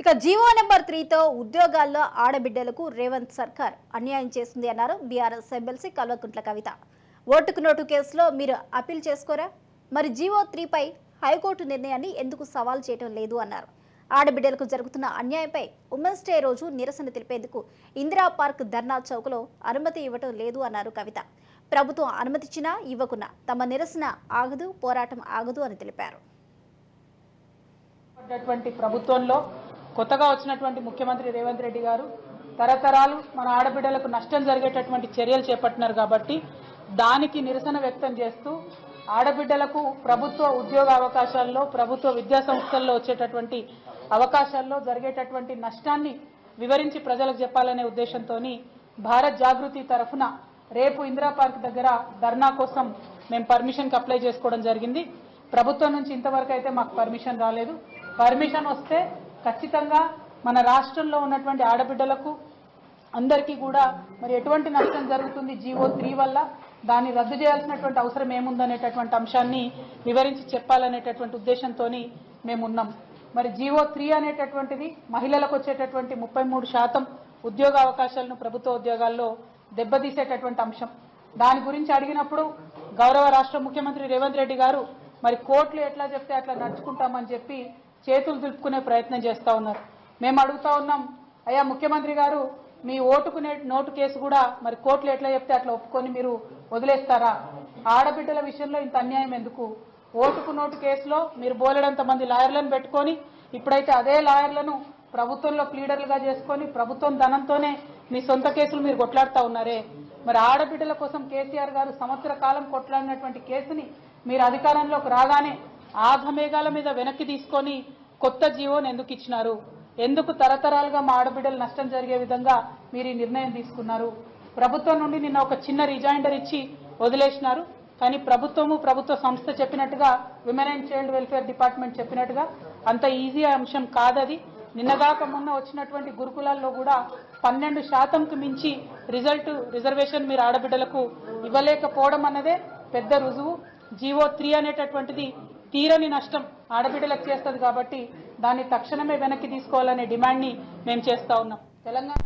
ఇక GO number 3తో ఉద్యోగాల్లో ఆడబిడ్డలకు రేవంత్ సర్కార్ అన్యాయం చేస్తుంది అన్నారు బీఆర్ఎస్ ఎమ్మెల్సీ కల్వకుంట్ల కవిత. ఓటుకు నోటు కేసులో మీరు అప్పీల్ చేసుకోరా? మరి జీవో 3పై హైకోర్టు నిర్ణయాన్ని ఎందుకు సవాల్ చేయడం లేదు అన్నారు. ఆడబిడ్డలకు జరుగుతున్న అన్యాయంపై ఉమెన్స్ డే రోజు నిరసన తెలిపేందుకు ఇందిరా పార్క్ ధర్నా చౌక్లో అనుమతి ఇవ్వటం లేదు అన్నారు కవిత. ప్రభుత్వం అనుమతిచ్చినా ఇవ్వకున్నా తమ నిరసన ఆగదు, పోరాటం ఆగదు అని తెలిపారు. ప్రభుత్వంలో కొత్తగా వచ్చినటువంటి ముఖ్యమంత్రి రేవంత్ రెడ్డి గారు తరతరాలు మన ఆడబిడ్డలకు నష్టం జరిగేటటువంటి చర్యలు చేపట్టినారు కాబట్టి దానికి నిరసన వ్యక్తం చేస్తూ ఆడబిడ్డలకు ప్రభుత్వ ఉద్యోగ అవకాశాల్లో, ప్రభుత్వ విద్యా సంస్థల్లో వచ్చేటటువంటి అవకాశాల్లో జరిగేటటువంటి నష్టాన్ని వివరించి ప్రజలకు చెప్పాలనే ఉద్దేశంతో భారత్ జాగృతి తరఫున రేపు ఇందిరా పార్క్ దగ్గర ధర్నా కోసం మేము పర్మిషన్కి అప్లై చేసుకోవడం జరిగింది. ప్రభుత్వం నుంచి ఇంతవరకు అయితే మాకు పర్మిషన్ రాలేదు. పర్మిషన్ వస్తే ఖచ్చితంగా మన రాష్ట్రంలో ఉన్నటువంటి ఆడబిడ్డలకు అందరికీ కూడా మరి ఎటువంటి నష్టం జరుగుతుంది జీవో 3 వల్ల, దాన్ని రద్దు చేయాల్సినటువంటి అవసరం ఏముందనేటటువంటి అంశాన్ని వివరించి చెప్పాలనేటటువంటి ఉద్దేశంతో మేమున్నాం. మరి జీవో 3 అనేటటువంటిది మహిళలకు వచ్చేటటువంటి 33% ఉద్యోగ అవకాశాలను ప్రభుత్వ ఉద్యోగాల్లో దెబ్బతీసేటటువంటి అంశం. దాని గురించి అడిగినప్పుడు గౌరవ రాష్ట్ర ముఖ్యమంత్రి రేవంత్ రెడ్డి గారు మరి కోర్టులు ఎట్లా చెప్తే అట్లా నడుచుకుంటామని చెప్పి చేతులు దులుపుకునే ప్రయత్నం చేస్తూ ఉన్నారు. మేము అడుగుతా ఉన్నాం, అయ్యా ముఖ్యమంత్రి గారు, మీ ఓటుకు నోటు కేసు కూడా మరి కోర్టులు ఎట్లా చెప్తే అట్లా ఒప్పుకొని మీరు వదిలేస్తారా? ఆడబిడ్డల విషయంలో ఇంత అన్యాయం ఎందుకు? ఓటుకు నోటు కేసులో మీరు బోలెడంత మంది లాయర్లను పెట్టుకొని ఇప్పుడైతే అదే లాయర్లను ప్రభుత్వంలో ప్లీడర్లుగా చేసుకొని ప్రభుత్వం ధనంతోనే మీ సొంత కేసులు మీరు కొట్లాడుతూ ఉన్నారే. మరి ఆడబిడ్డల కోసం కేసీఆర్ గారు సంవత్సర కాలం కొట్లాడినటువంటి కేసుని మీరు అధికారంలోకి రాగానే ఆఘమేఘాల మీద వెనక్కి తీసుకొని కొత్త జీవోని ఎందుకు ఇచ్చినారు? ఎందుకు తరతరాలుగా మా ఆడబిడ్డలు నష్టం జరిగే విధంగా మీరు ఈ నిర్ణయం తీసుకున్నారు? ప్రభుత్వం నుండి నిన్న ఒక చిన్న రిజైండర్ ఇచ్చి వదిలేసినారు. కానీ ప్రభుత్వ సంస్థ చెప్పినట్టుగా women and child welfare department చెప్పినట్టుగా అంత ఈజీ అంశం కాదది. నిన్నగాక మొన్న వచ్చినటువంటి గురుకులాల్లో కూడా 12%కు మించి రిజర్వేషన్ మీరు ఆడబిడ్డలకు ఇవ్వలేకపోవడం అన్నదే పెద్ద రుజువు. జీవో 3 అనేటటువంటిది తీరని నష్టం ఆడబిడ్డలకు చేస్తుంది కాబట్టి దాన్ని తక్షణమే వెనక్కి తీసుకోవాలనే డిమాండ్ని మేము చేస్తూ ఉన్నాం. తెలంగాణ